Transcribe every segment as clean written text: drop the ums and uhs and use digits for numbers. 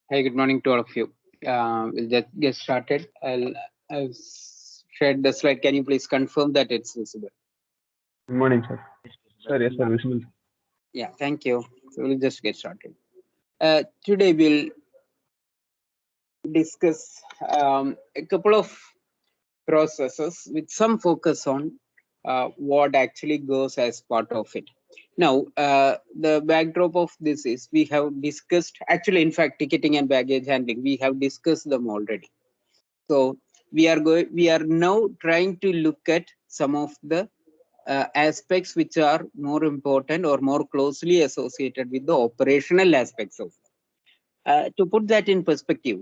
Hey, good morning to all of you. We'll just get started. I've shared the slide. Can you please confirm that it's visible? Good morning, sir. Sir, yes, sir, visible. Yeah, thank you. So we'll just get started. Today we'll discuss a couple of processes with some focus on what actually goes as part of it. Now, the backdrop of this is we have discussed, actually, in fact, ticketing and baggage handling, we have discussed them already. So we are now trying to look at some of the aspects which are more important or more closely associated with the operational aspects of. To put that in perspective,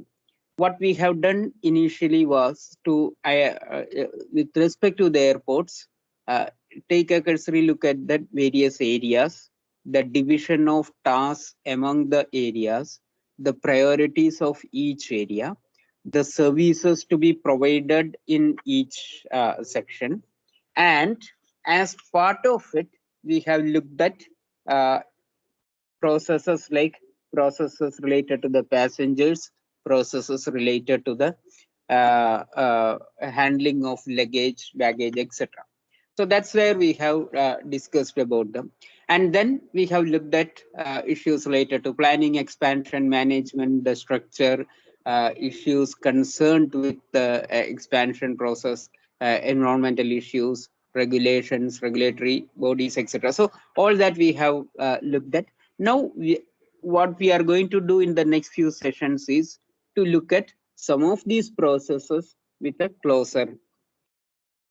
what we have done initially was to, with respect to the airports, take a cursory look at the various areas, the division of tasks among the areas, the priorities of each area, the services to be provided in each section, and as part of it, we have looked at uh, processes like processes related to the passengers, processes related to the handling of luggage, baggage, etc. So that's where we have discussed about them. And then we have looked at issues related to planning, expansion, management, the structure, issues concerned with the expansion process, environmental issues, regulations, regulatory bodies, etc. So all that we have looked at. Now, what we are going to do in the next few sessions is to look at some of these processes with a closer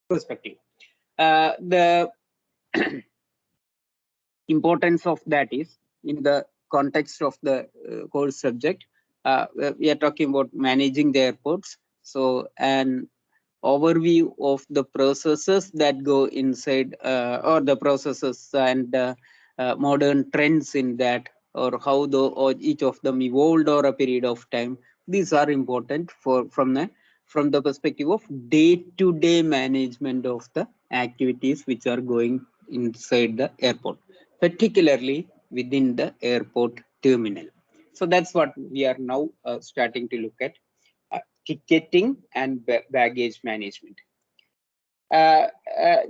perspective. The importance of that is in the context of the course subject. We are talking about managing the airports. So, an overview of the processes that go inside, or the processes and modern trends in that, or how or each of them evolved over a period of time. These are important for from the perspective of day-to-day management of the activities which are going inside the airport, particularly within the airport terminal. So that's what we are now starting to look at, ticketing and baggage management.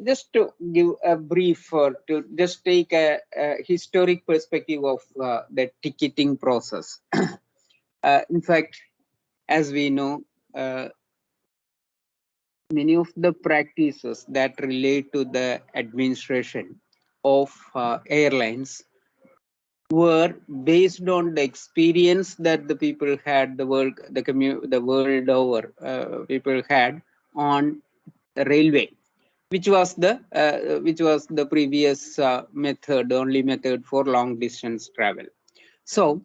Just to give a brief, or to just take a historic perspective of the ticketing process. In fact, as we know, uh, many of the practices that relate to the administration of airlines were based on the experience that the people had, the world over, people had on the railway, which was the previous only method for long distance travel. So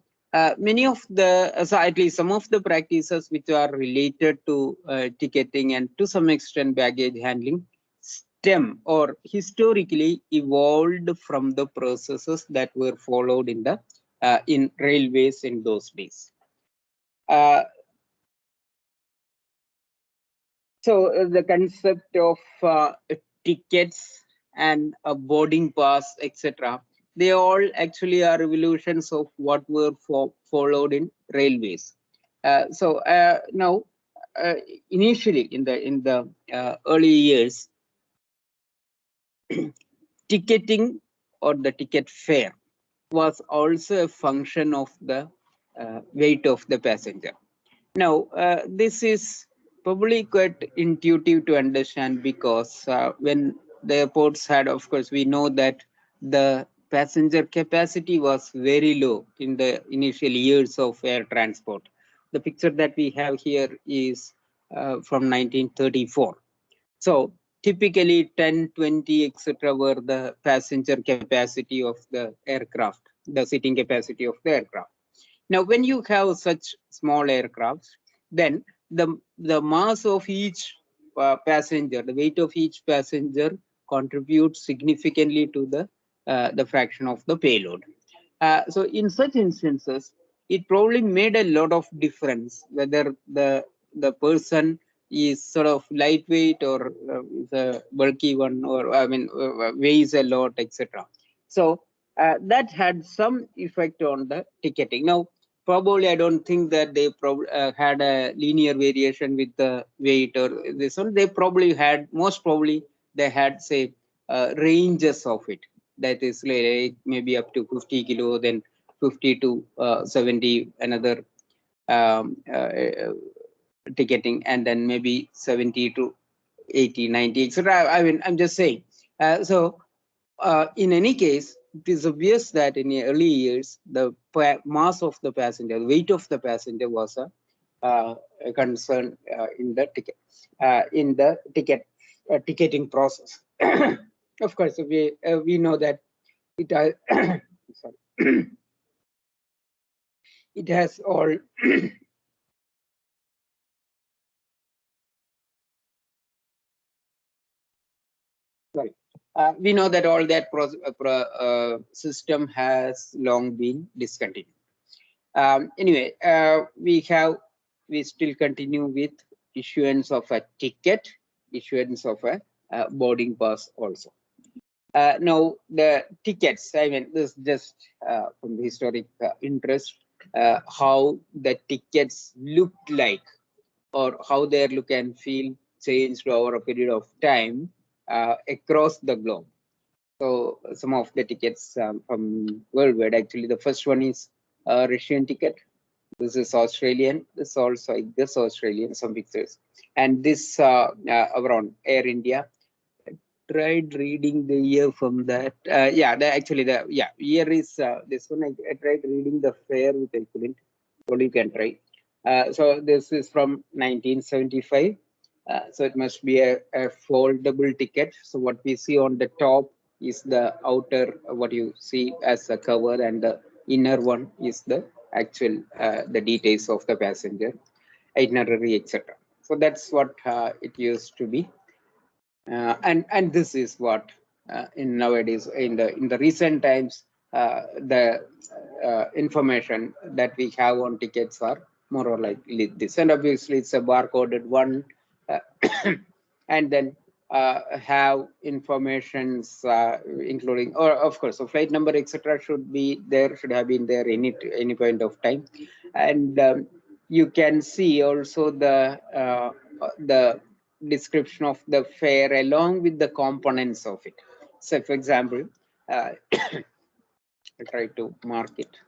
many of the, so at least some of the practices which are related to ticketing and to some extent baggage handling stem or historically evolved from the processes that were followed in railways in those days. Uh, so the concept of tickets and a boarding pass, etc., they all actually are evolutions of what were followed in railways. Now, uh, initially in the early years, ticketing or the ticket fare was also a function of the weight of the passenger. Now, this is probably quite intuitive to understand because when the airports had, of course, we know that the passenger capacity was very low in the initial years of air transport. The picture that we have here is from 1934. So typically 10, 20, etc. were the passenger capacity of the aircraft, the seating capacity of the aircraft. Now, when you have such small aircrafts, then the mass of each passenger, the weight of each passenger contributes significantly to the fraction of the payload. So, in such instances, it probably made a lot of difference whether the person is sort of lightweight or is a bulky one, or I mean weighs a lot, etc. So that had some effect on the ticketing. Now, probably I don't think that they had a linear variation with the weight or this one. They probably had, most probably they had, say, ranges of it. That is like maybe up to 50 kilo, then 50 to 70 another ticketing, and then maybe 70 to 80, 90, etc. I mean, I'm just saying. In any case, it is obvious that in the early years, the mass of the passenger, the weight of the passenger was a concern in the ticketing process. Of course, we know that it has, sorry, it has all sorry. We know that all that system has long been discontinued. Anyway, we still continue with issuance of a ticket, issuance of a boarding pass also. Now the tickets, I mean, this just from the historic interest, how the tickets looked like, or how their look and feel changed over a period of time across the globe. So some of the tickets from worldwide, actually the first one is a Russian ticket. This is Australian. This also, I guess, Australian, some pictures. And this around Air India. Tried reading the year from that. Yeah, year is this one. I tried reading the fare, which I couldn't. Well, you can try. So this is from 1975. So it must be a foldable ticket. So what we see on the top is the outer, what you see as a cover, and the inner one is the actual the details of the passenger, itinerary, etc. So that's what it used to be. And this is what in nowadays in the recent times the information that we have on tickets are more or like this, and obviously it's a barcoded one, and then have informations including, or of course, so flight number, etc. should be there, should have been there any point of time. And you can see also the description of the fare along with the components of it. So for example, I try to mark it.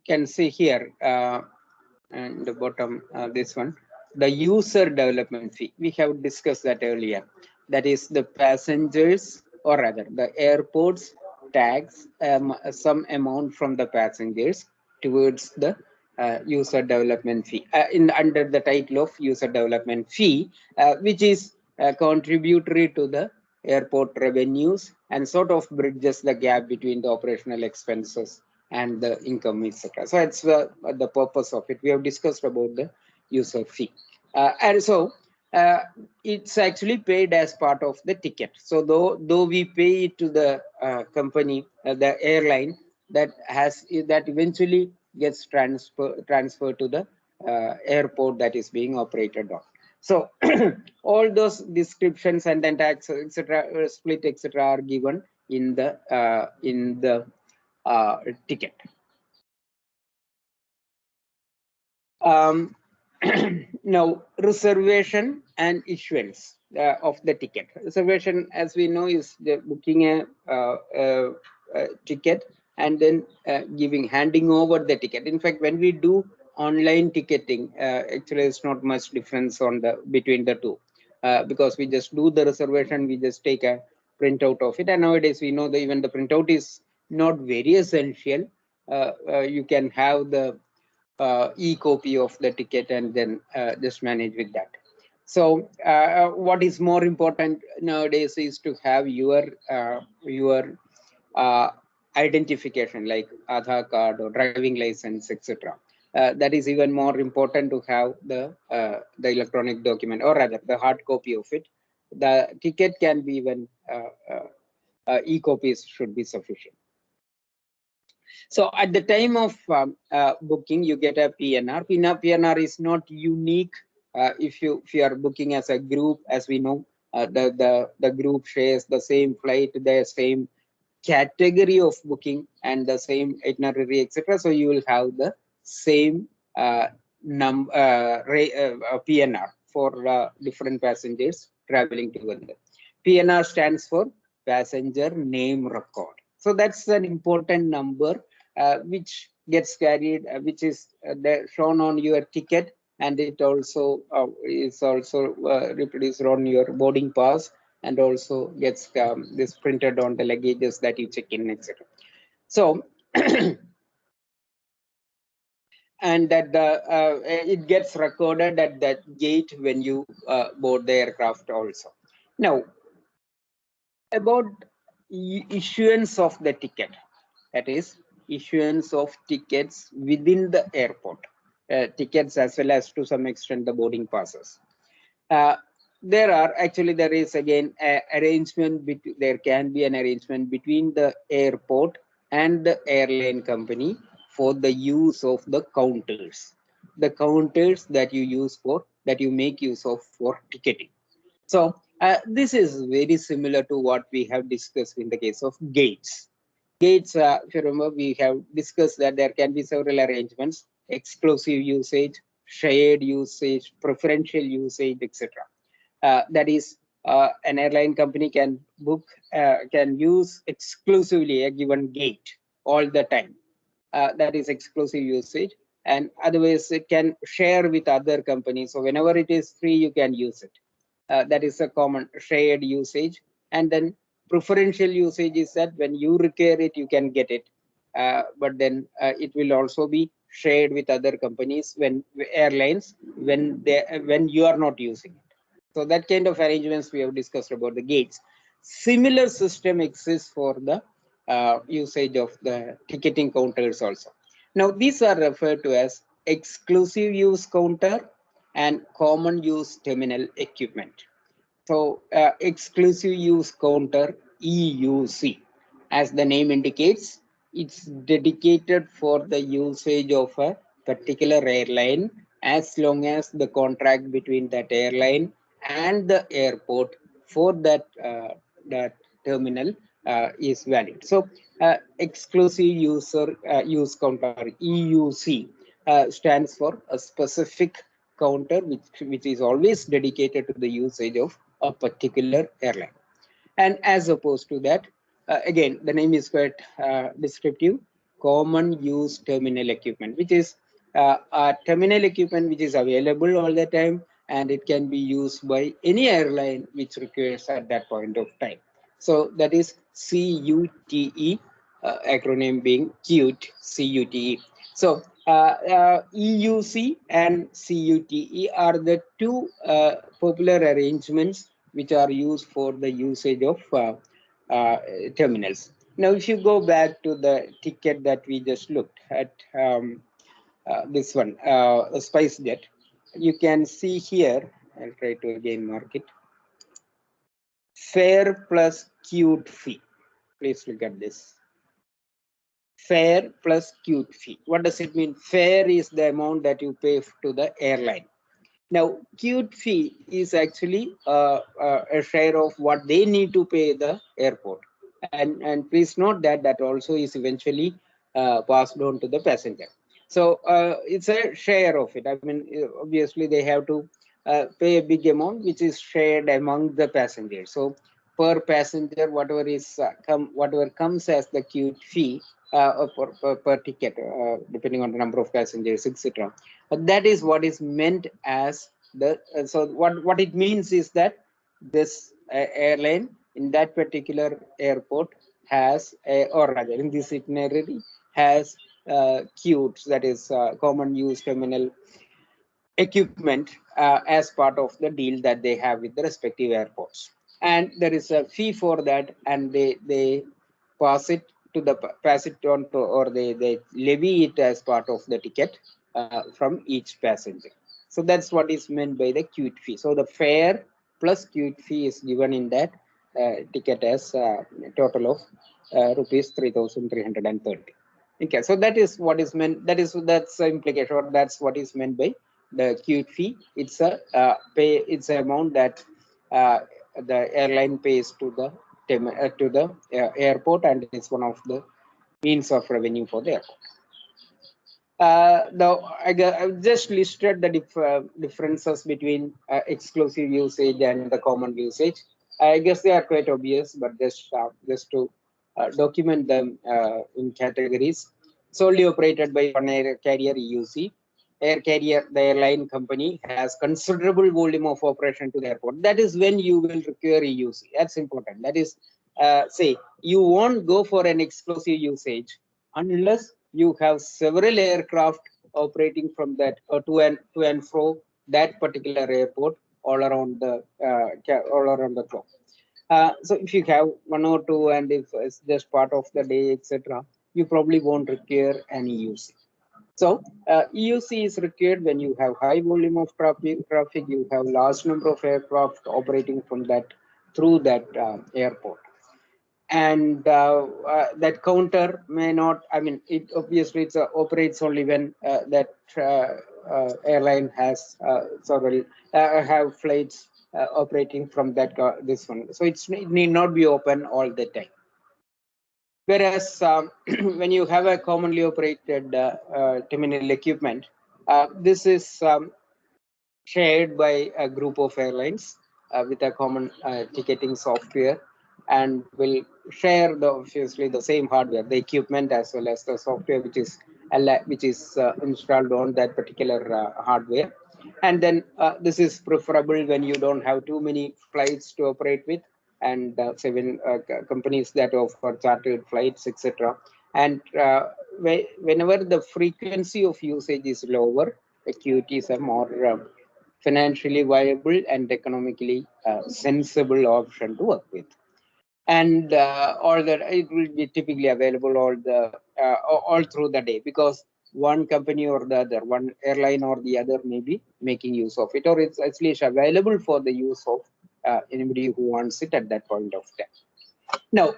Can see here and the bottom, this one, the user development fee. We have discussed that earlier. That is the passengers, or rather the airports tax some amount from the passengers towards the user development fee under the title of user development fee, which is contributory to the airport revenues and sort of bridges the gap between the operational expenses and the income, etc. So it's the purpose of it. We have discussed about the user fee, and so it's actually paid as part of the ticket. So though we pay it to the company, the airline, that eventually gets transferred to the airport that is being operated on. So all those descriptions and then tax, etc., split, etc., are given in the ticket. Now, reservation and issuance of the ticket. Reservation, as we know, is the booking a ticket and then handing over the ticket. In fact, when we do online ticketing, actually, it's not much difference between the two, because we just do the reservation, we just take a printout of it, and nowadays we know that even the printout is not very essential. You can have the e-copy of the ticket and then just manage with that. So what is more important nowadays is to have your identification, like Aadhaar card or driving license, etc. That is even more important to have the electronic document, or rather the hard copy of it. The ticket can be even e-copies should be sufficient. So at the time of booking, you get a PNR. PNR is not unique. If you are booking as a group, as we know, the group shares the same flight, the same category of booking, and the same itinerary, etc. So you will have the same PNR for different passengers traveling together. PNR stands for passenger name record. So that's an important number which gets carried, which is shown on your ticket, and it also is also reproduced on your boarding pass, and also gets this printed on the luggages that you check in, etc. So and that it gets recorded at that gate when you board the aircraft also. Now, about issuance of the ticket, that is issuance of tickets within the airport, tickets as well as to some extent the boarding passes. There is again arrangement between, there can be an arrangement between the airport and the airline company for the use of the counters that you use for, that you make use of for ticketing. So this is very similar to what we have discussed in the case of gates. Gates, if you remember, we have discussed that there can be several arrangements: exclusive usage, shared usage, preferential usage, etc. That is, an airline company can book, can use exclusively a given gate all the time. That is exclusive usage, and otherwise it can share with other companies. So whenever it is free, you can use it. That is a common shared usage. And then preferential usage is that when you require it, you can get it. But then it will also be shared with other companies, when airlines, when you are not using it. So that kind of arrangements we have discussed about the gates. Similar system exists for the usage of the ticketing counters also. Now these are referred to as exclusive use counter and common use terminal equipment. So exclusive use counter, EUC, as the name indicates, it's dedicated for the usage of a particular airline as long as the contract between that airline and the airport for that terminal is valid. So exclusive use counter, EUC, stands for a specific counter which is always dedicated to the usage of a particular airline. And as opposed to that, again, the name is quite descriptive: common use terminal equipment, which is a terminal equipment which is available all the time, and it can be used by any airline which requires at that point of time. So that is CUTE, acronym being CUTE, CUTE. So EUC and CUTE are the two popular arrangements which are used for the usage of terminals. Now, if you go back to the ticket that we just looked at, this one, SpiceJet, you can see here, I'll try to again mark it, fare plus queued fee. Please look at this. Fare plus queued fee. What does it mean? Fare is the amount that you pay to the airline. Now, queued fee is actually a share of what they need to pay the airport. And please note that that also is eventually passed on to the passenger. So it's a share of it. I mean, obviously they have to pay a big amount, which is shared among the passengers. So per passenger, whatever is whatever comes as the queued fee per ticket, depending on the number of passengers, etc. That is what is meant as the. So what it means is that this airline in that particular airport has, or rather in this itinerary, has QUTEs, that is common use terminal equipment, as part of the deal that they have with the respective airports. And there is a fee for that, and they pass it on to, or they levy it as part of the ticket from each passenger. So that's what is meant by the queued fee. So the fare plus queued fee is given in that ticket as a total of rupees 3,330. Okay, so that is what is meant. That's the implication, or that's what is meant by the queue fee. It's a It's an amount that the airline pays to the airport, and it's one of the means of revenue for the airport. I've just listed the differences between exclusive usage and the common usage. I guess they are quite obvious, but just to document them in categories. Solely operated by one air carrier EUC. Air carrier, the airline company, has considerable volume of operation to the airport. That is when you will require EUC. That's important. That is, say, you won't go for an exclusive usage unless you have several aircraft operating from that to and fro that particular airport all around the clock. So if you have one or two, and if it's just part of the day, etc., you probably won't require any EUC. So EUC is required when you have high volume of traffic, you have large number of aircraft operating from that through that airport. And that counter may not, I mean, it obviously operates only when that airline has several have flights operating from that this one. So it need not be open all the time. Whereas when you have a commonly operated terminal equipment, this is shared by a group of airlines with a common ticketing software, and will share obviously the same hardware, the equipment, as well as the software which is installed on that particular hardware. And then this is preferable when you don't have too many flights to operate with, and say when companies that offer chartered flights, etc. And whenever the frequency of usage is lower, acuities are more financially viable and economically sensible option to work with. And all that, it will be typically available all through the day, because one company or the other, one airline or the other, may be making use of it, or it's at least available for the use of anybody who wants it at that point of time. Now,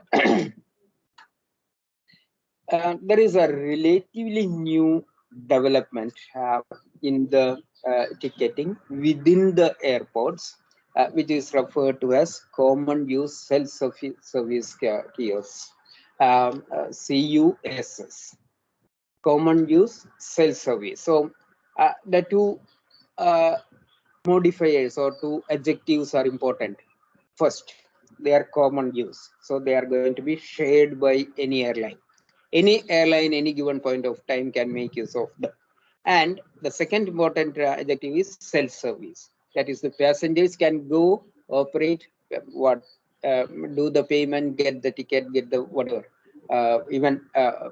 there is a relatively new development in the ticketing within the airports, which is referred to as common use self-service kiosks, CUSS, common use self-service. So the two modifiers or two adjectives are important. First, they are common use, so they are going to be shared by any airline. Any airline, any given point of time, can make use of them. And the second important adjective is self-service. That is, the passengers can go, operate, do the payment, get the ticket, get the whatever, even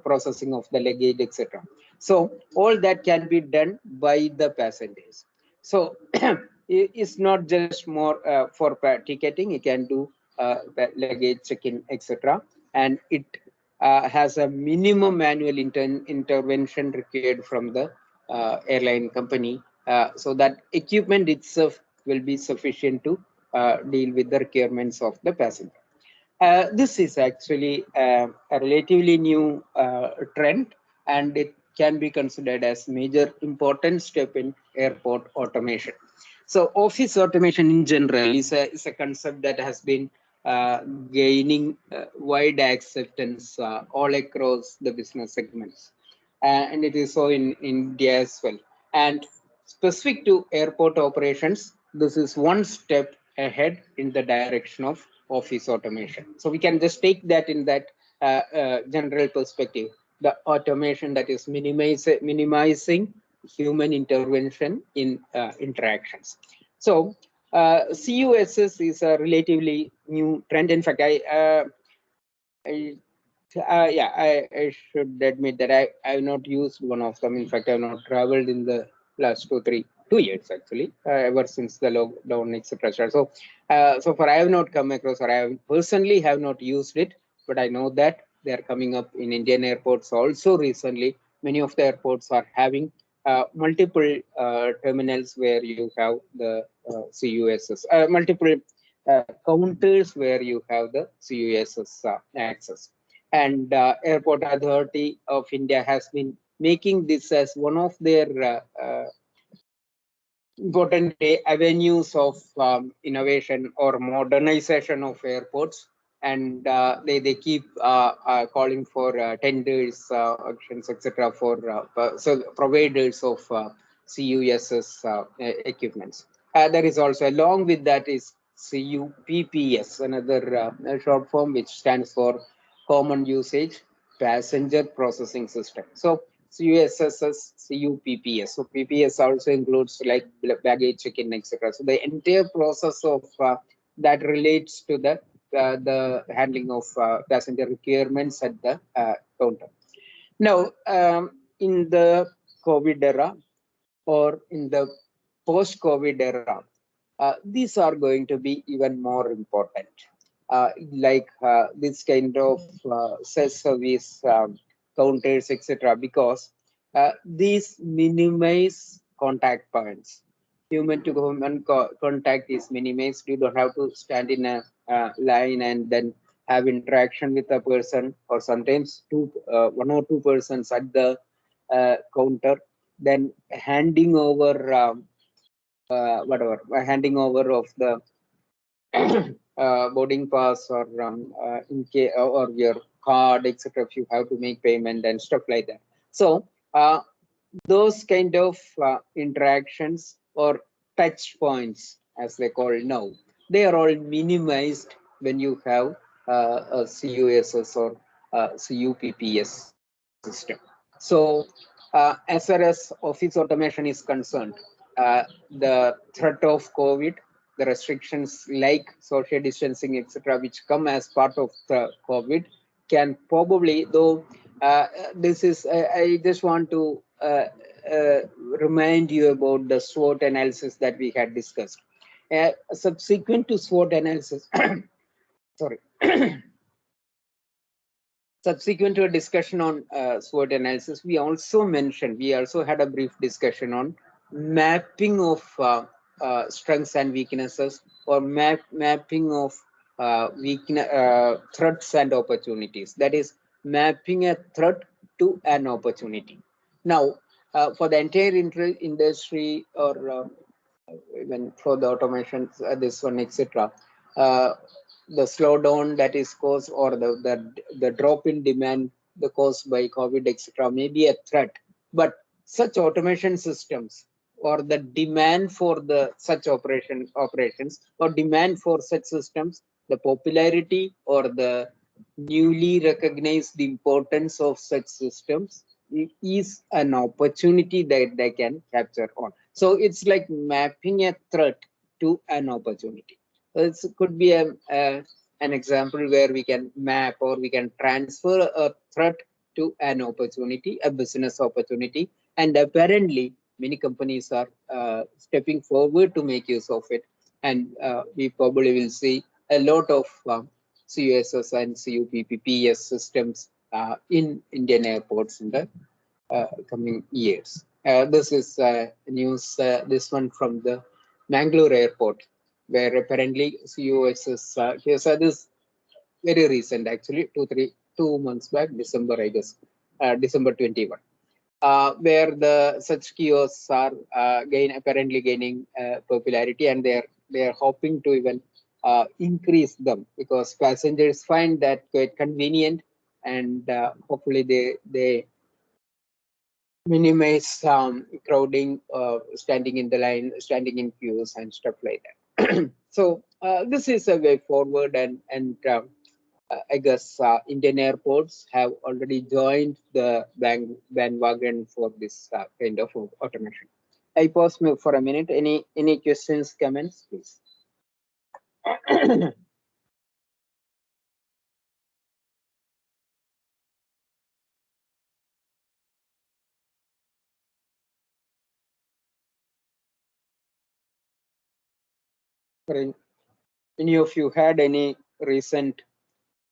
processing of the luggage, etc. So all that can be done by the passengers. So it's not just more for ticketing. It can do luggage check-in, etc. And it has a minimum manual intervention required from the airline company, so that equipment itself will be sufficient to deal with the requirements of the passenger. This is actually a relatively new trend, and it can be considered as major important step in airport automation. So office automation in general is a concept that has been gaining wide acceptance all across the business segments, and it is so in India as well. And specific to airport operations, this is one step ahead in the direction of office automation. So we can just take that in that general perspective, the automation that is minimizing human intervention in interactions. So CUSS is a relatively new trend. In fact, I should admit that I have not used one of them. In fact, I have not traveled in the last 2 years actually, ever since the lockdown, etc. So far I have not come across, or I personally have not used it, but I know that they are coming up in Indian airports also recently. Many of the airports are having multiple terminals where you have the CUSS, multiple counters where you have the CUSS access. And Airport Authority of India has been making this as one of their important avenues of innovation or modernization of airports. And they keep calling for tenders, auctions, etc. for so providers of CUSS equipments. There is also, along with that, is CUPPS, another short form which stands for Common Usage Passenger Processing System. So CUSSS, CUPPS. So PPS also includes like baggage check-in, etc. So the entire process of that relates to the handling of passenger requirements at the counter. Now, in the COVID era or in the post-COVID era, these are going to be even more important. This kind of self-service counters, etc., because these minimize contact points. Human to human contact is minimized. You don't have to stand in a line and then have interaction with a person, or sometimes one or two persons at the counter, then handing over handing over of the boarding pass or or your card, etc. If you have to make payment and stuff like that. So those kind of interactions or touch points, as they call it now, they are all minimized when you have a CUSS or CUPPS system. So as far as office automation is concerned, the threat of COVID, the restrictions like social distancing, etc., which come as part of the COVID, can probably, though this is, I just want to remind you about the SWOT analysis that we had discussed. Subsequent to SWOT analysis, sorry. Subsequent to a discussion on SWOT analysis, we also had a brief discussion on mapping of strengths and weaknesses, or mapping of threats and opportunities. That is, mapping a threat to an opportunity. Now, for the entire industry, or even for the automation, this one, etc., the slowdown that is caused, or the drop in demand the caused by COVID, etc., may be a threat. But such automation systems, or the demand for the such operations, or demand for such systems, the popularity or the newly recognized importance of such systems is an opportunity that they can capture on. So it's like mapping a threat to an opportunity. It could be an example where we can map, or we can transfer a threat to an opportunity, a business opportunity. And apparently, many companies are stepping forward to make use of it. And we probably will see a lot of CUSS and CUPPS systems in Indian airports in the coming years. This is news, this one from the Mangalore airport, where apparently CUSS, this very recent, actually, 2 months back, December, I guess, December 21. Where the such kiosks are apparently gaining popularity, and they are hoping to even increase them, because passengers find that quite convenient, and hopefully they minimize crowding, standing in the line, standing in queues, and stuff like that. So this is a way forward, and I guess Indian airports have already joined the bandwagon for this kind of automation. I pause for a minute. Any questions, comments, please? Any of you had any recent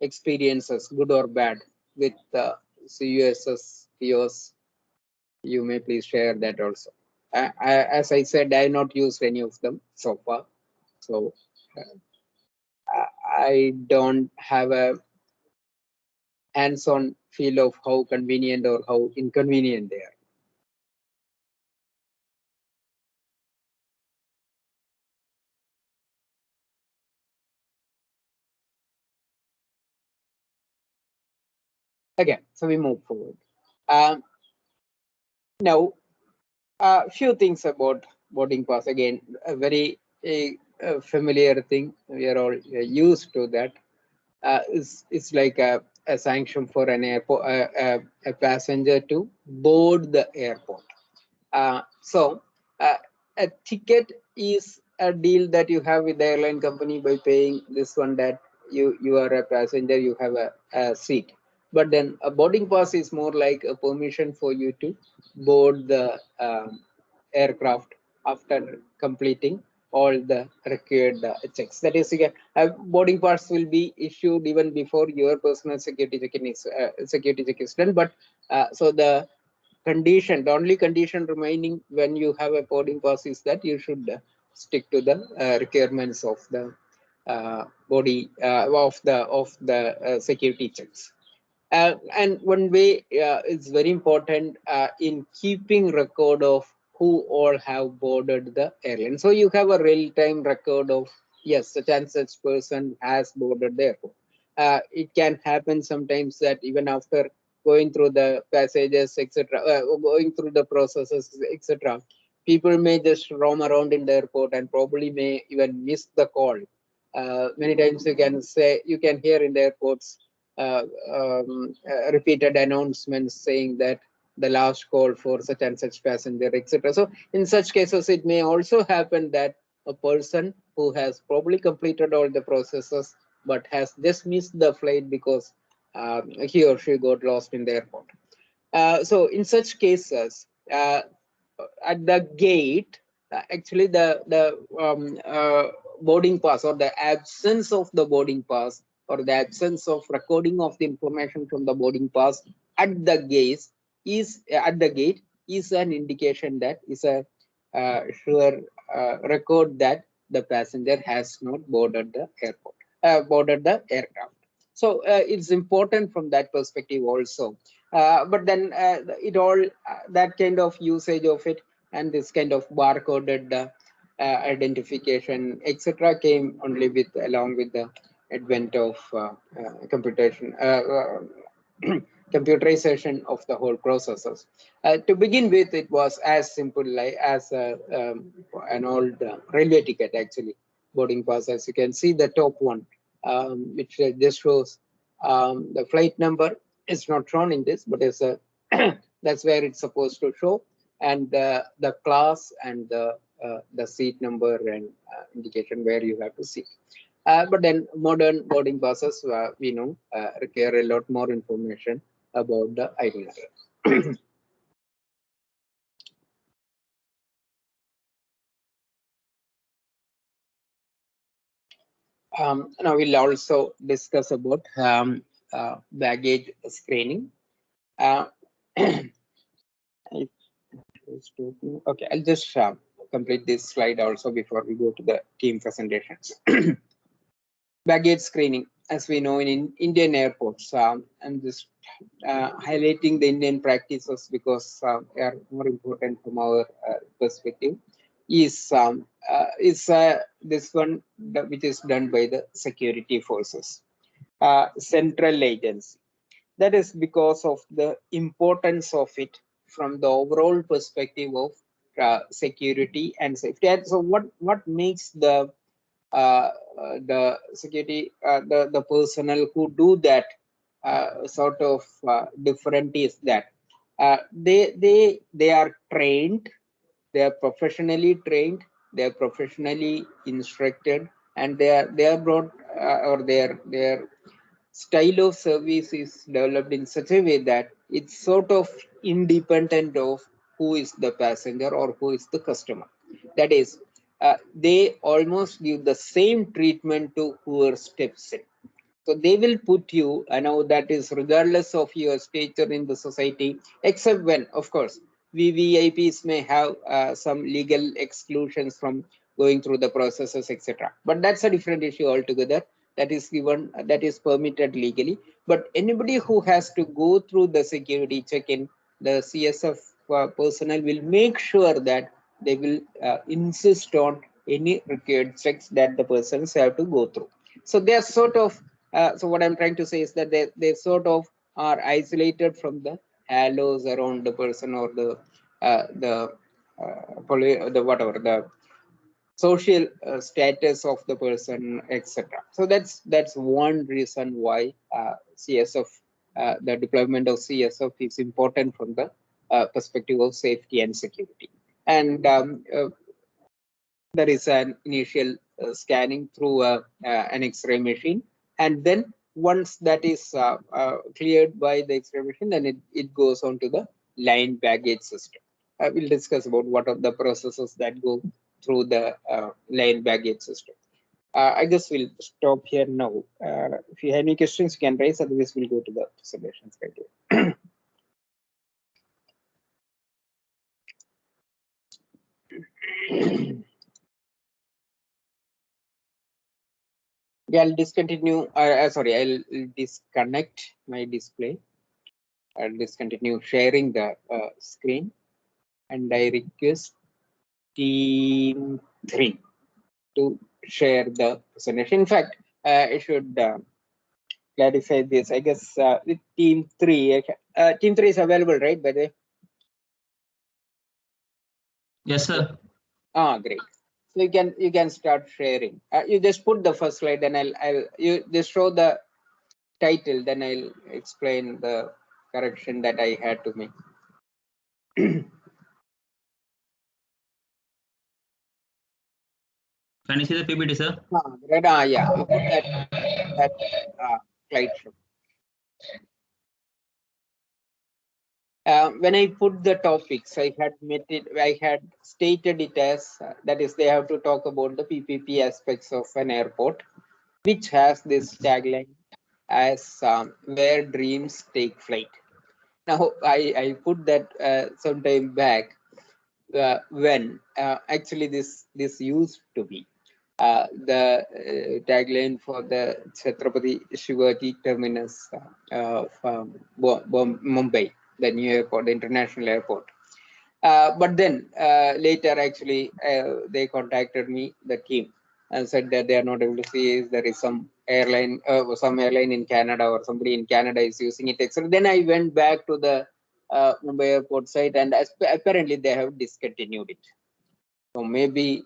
experiences, good or bad, with CUSS kiosks? You may please share that also. As I said, I have not used any of them so far, so I don't have a hands-on feel of how convenient or how inconvenient they are. Again, so we move forward. Now, a few things about boarding pass. Again, a very familiar thing. We are all used to that. It's like a sanction for an airport, a passenger to board the airport. So a ticket is a deal that you have with the airline company by paying this one, that you are a passenger, you have a seat. But then a boarding pass is more like a permission for you to board the aircraft after completing all the required checks. That is, again, boarding pass will be issued even before your personal security check is done. But so the only condition remaining when you have a boarding pass is that you should stick to the requirements of the body of the security checks. And one way is very important in keeping record of who all have boarded the airline. So you have a real-time record of, yes, such and such person has boarded the airport. It can happen sometimes that even after going through the passages, etc., going through the processes, etc., people may just roam around in the airport and probably may even miss the call. Many times you can hear in the airports repeated announcements saying that the last call for such and such passenger, etc. So in such cases, it may also happen that a person who has probably completed all the processes but has just missed the flight because he or she got lost in the airport. So in such cases, at the gate, actually the boarding pass, or the absence of the boarding pass, or the absence of recording of the information from the boarding pass at the gate is an indication, that is a sure record that the passenger has not boarded the aircraft. So it's important from that perspective also. But then that kind of usage of it, and this kind of barcoded identification, etc., came only along with the advent of computation. Computerization of the whole processes. To begin with, it was as simple as an old railway ticket, actually, boarding pass. As you can see, the top one, which just shows the flight number, is not shown in this, but it's a that's where it's supposed to show, and the class and the seat number and indication where you have to sit. But then modern boarding passes, we know, require a lot more information about the itinerary. Now we'll also discuss about baggage screening. Okay, I'll just complete this slide also before we go to the team presentations. Baggage screening, as we know in Indian airports, I'm just highlighting the Indian practices because they are more important from our perspective, is this one, which is done by the security forces, central agency. That is because of the importance of it from the overall perspective of security and safety. And so what makes the security, the personnel who do that sort of different is that they are trained, they are professionally trained, they are professionally instructed, and they are brought or their style of service is developed in such a way that it's sort of independent of who is the passenger or who is the customer. That is, they almost give the same treatment to whoever steps in. So they will put you, I know that is regardless of your stature in the society, except when, of course, VVIPs may have some legal exclusions from going through the processes, etc. But that's a different issue altogether. That is given, that is permitted legally. But anybody who has to go through the security check-in, the CSF personnel will make sure that they will insist on any required checks that the persons have to go through. So they are sort of, so what I'm trying to say is that they sort of are isolated from the halos around the person or the whatever the social status of the person, etc. So that's one reason why CSF, the deployment of CSF is important from the perspective of safety and security. And there is an initial scanning through an X-ray machine, and then once that is cleared by the X-ray machine, then it goes on to the line baggage system. We'll discuss about what are the processes that go through the line baggage system. I guess we'll stop here now. If you have any questions, you can raise, otherwise we'll go to the solutions criteria. Yeah, I'll discontinue. Sorry, I'll disconnect my display. I'll discontinue sharing the screen, and I request team 3 to share the presentation. In fact, I should clarify this. I guess with team 3, team 3 is available, right? By the way. Yes, sir. Great. So you can start sharing. You just put the first slide, then you just show the title, then I'll explain the correction that I had to make. Can you see the PPT, sir? Right, yeah, you put that slide show. When I put the topics, I had stated it as that is, they have to talk about the PPP aspects of an airport, which has this tagline as where dreams take flight. Now I put that some time back when actually this used to be the tagline for the Chhatrapati Shivaji terminus of Mumbai, the new airport, the international airport. But then later, actually, they contacted me, the team, and said that they are not able to see if there is some airline in Canada or somebody in Canada is using it. So then I went back to the Mumbai airport site, and apparently they have discontinued it. So maybe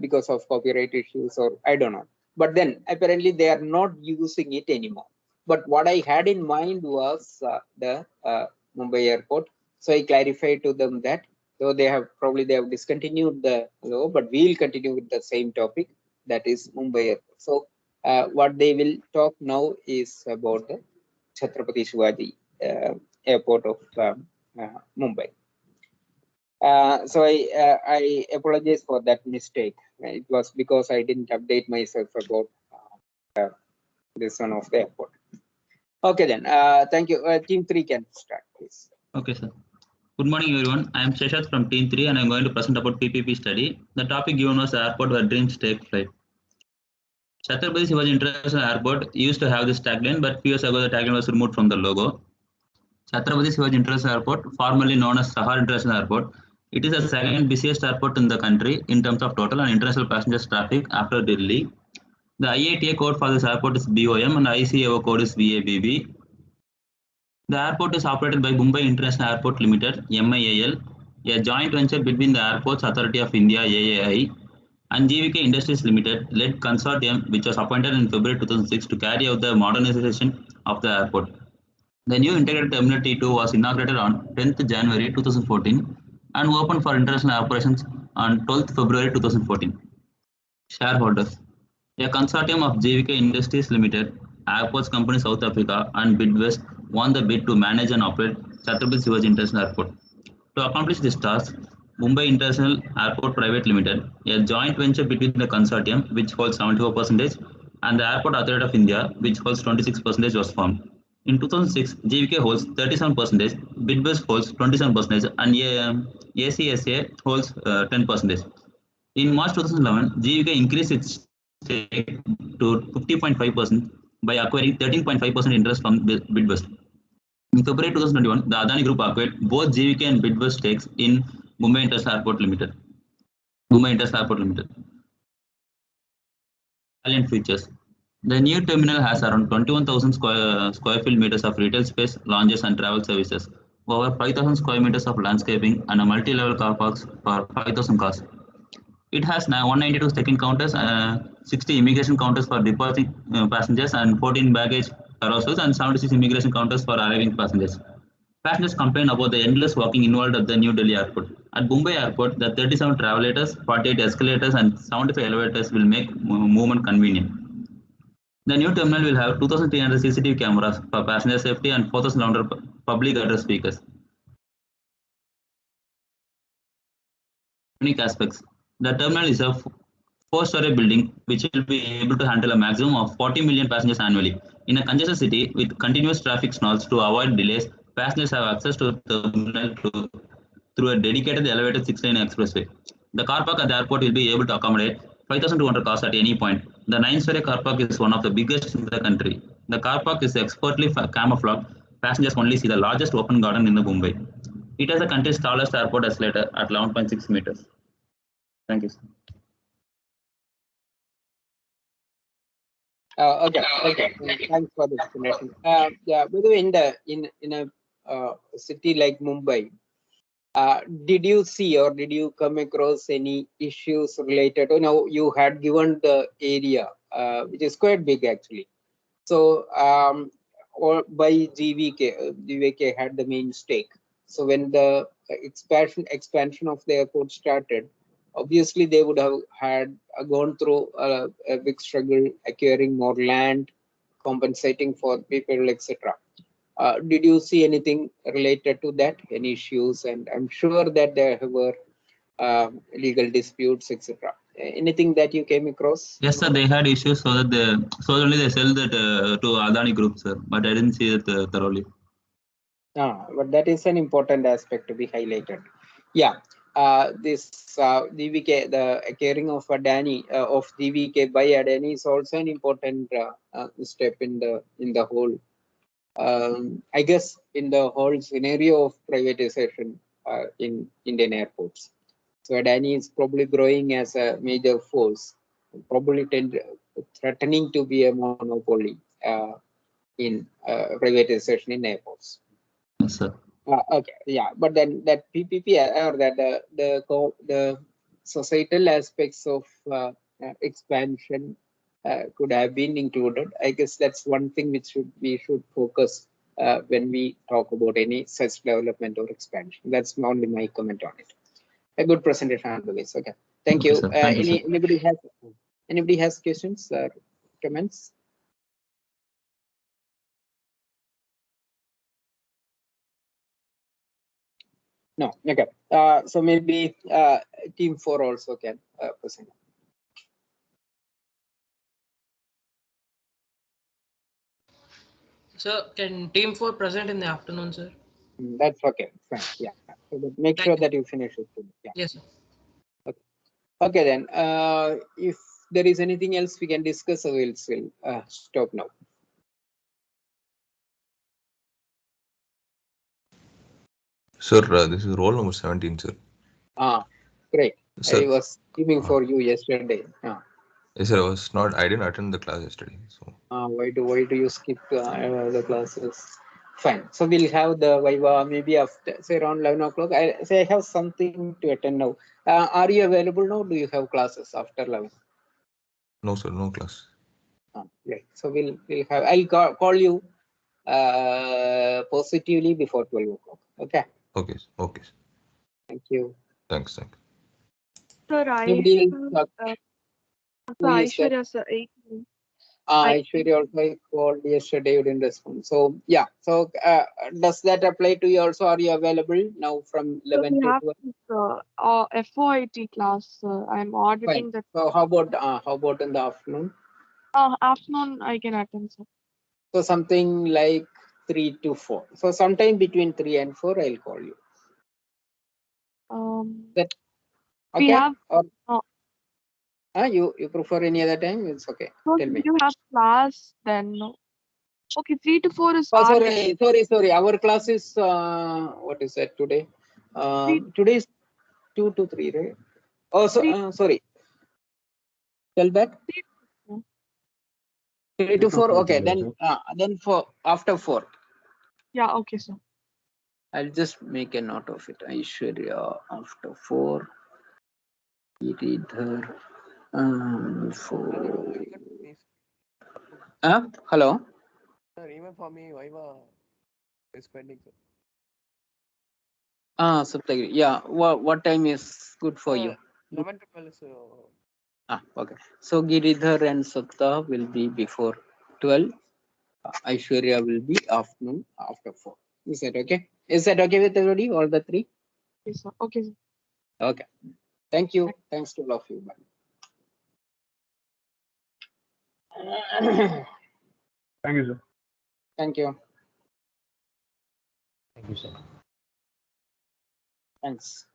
because of copyright issues, or I don't know. But then apparently they are not using it anymore. But what I had in mind was the Mumbai airport. So I clarified to them that though they have discontinued the law, but we'll continue with the same topic, that is Mumbai airport. So what they will talk now is about the Chhatrapati Shivaji airport of Mumbai. So I apologize for that mistake. It was because I didn't update myself about this one of the airport. Okay then, thank you. Team 3 can start, please. Okay, sir. Good morning, everyone. I am Sheshat from Team 3, and I am going to present about PPP study. The topic given was the airport where dreams take flight. Chhatrapati Shivaji International Airport used to have this tagline, but few years ago the tagline was removed from the logo. Chhatrapati Shivaji International Airport, formerly known as Sahar International Airport, it is the second busiest airport in the country in terms of total and international passengers traffic after Delhi. The IATA code for this airport is BOM and ICAO code is VABB. The airport is operated by Mumbai International Airport Limited, MIAL, a joint venture between the Airports Authority of India, AAI, and GVK Industries Limited, led consortium which was appointed in February 2006 to carry out the modernization of the airport. The new integrated terminal T2 was inaugurated on 10th January 2014 and opened for international operations on 12th February 2014. Shareholders. A consortium of GVK Industries Limited, Airports Company South Africa, and Bidwest won the bid to manage and operate Chhatrapati Shivaji International Airport. To accomplish this task, Mumbai International Airport Private Limited, a joint venture between the consortium, which holds 74%, and the Airport Authority of India, which holds 26%, was formed. In 2006, GVK holds 37%, Bidwest holds 27%, and ACSA holds 10%. In March 2011, GVK increased its stake to 50.5%, by acquiring 13.5% interest from Bidvest. In February 2021, the Adani Group acquired both GVK and Bidvest stakes in Mumbai International Airport Limited. Salient features. The new terminal has around 21,000 square meters of retail space, lounges and travel services, over 5,000 square meters of landscaping and a multi-level car parks for 5,000 cars. It has now 192 check-in counters, 60 immigration counters for departing passengers and 14 baggage carousels and 76 immigration counters for arriving passengers. Passengers complain about the endless walking involved at the New Delhi airport. At Mumbai airport, the 37 travelators, 48 escalators and 75 elevators will make movement convenient. The new terminal will have 2,300 CCTV cameras for passenger safety and 4,000 public address speakers. Unique aspects. The terminal is a four-story building which will be able to handle a maximum of 40 million passengers annually. In a congested city with continuous traffic snarls to avoid delays, passengers have access to the terminal through a dedicated elevated 6-lane expressway. The car park at the airport will be able to accommodate 5,200 cars at any point. The 9-story car park is one of the biggest in the country. The car park is expertly camouflaged. Passengers only see the largest open garden in the Mumbai. It has the country's tallest airport escalator at 11.6 meters. Thank you. Okay. Thanks for the explanation. Yeah, by the way, in a city like Mumbai, did you see or did you come across any issues related? You had given the area, which is quite big actually. So, or by GVK had the main stake. So when the expansion of the airport started, obviously they would have gone through a big struggle acquiring more land, compensating for people, etc. Did you see anything related to that? Any issues? And I'm sure that there were legal disputes, etc. Anything that you came across? Yes, sir. They had issues so only they sell that to Adani Group, sir. But I didn't see it thoroughly. But that is an important aspect to be highlighted. Yeah, this DVK, the acquiring of Adani of DVK by Adani is also an important step in the whole. I guess in the whole scenario of privatization in Indian airports. So Adani is probably growing as a major force, probably threatening to be a monopoly in privatization in airports. Yes, sir. Okay, yeah, but then that PPP or that the societal aspects of expansion could have been included. I guess that's one thing which we should focus when we talk about any such development or expansion. That's only my comment on it. A good presentation, otherwise. Okay, thank you. Thank you, sir. Anybody has questions or comments? No, okay. So maybe team 4 also can present. Sir, can team 4 present in the afternoon, sir? That's okay. Fine. Yeah. So make sure that you finish it. Yeah. Yes, sir. Okay then. If there is anything else we can discuss, we'll stop now. Sir, this is roll number 17, sir. Great. Sir, I was aiming for you yesterday. Yes, sir. I didn't attend the class yesterday. So. Why do you skip the classes? Fine. So we'll have the Viva maybe after, say, around 11 o'clock. I have something to attend now. Are you available now? Do you have classes after 11? No, sir. No class. Great. So we'll have. I'll call you positively before 12 o'clock. Okay. Okay. Okay. Thank you. Thanks. Thank you. Sir, Aishwarya, sir, 18. Aishwarya also I called yesterday, you didn't respond. So yeah. So does that apply to you also? Are you available now from 11 to 12? FOIT class, sir. I'm auditing that. So how about in the afternoon? Afternoon I can attend, sir. So something like 3 to 4. So sometime between 3 and 4, I'll call you. We okay? have You prefer any other time? It's okay. So Tell me. you have class then? No. Okay, 3 to 4 is Oh, our sorry. Our class is what is that today? Today is 2 to 3, right? Oh, so sorry. Tell back. 3 to 4. Okay, then for after 4. Yeah, okay, sir. I'll just make a note of it. Aishwarya after 4. Giridhar 4. Hello. Sir, even for me, Viva is pending, sir. Saptagiri. Yeah. What time is good for you? 11 to 12 is Okay. So Giridhar and Sapta will be before 12. Aishwarya will be afternoon after 4. Is that okay? Is that okay with everybody? All the 3? Okay, sir. Okay, sir. Okay. Thank you. Thanks to all of you. Bye. Thank you, sir. Thank you. Thank you, sir. Thanks.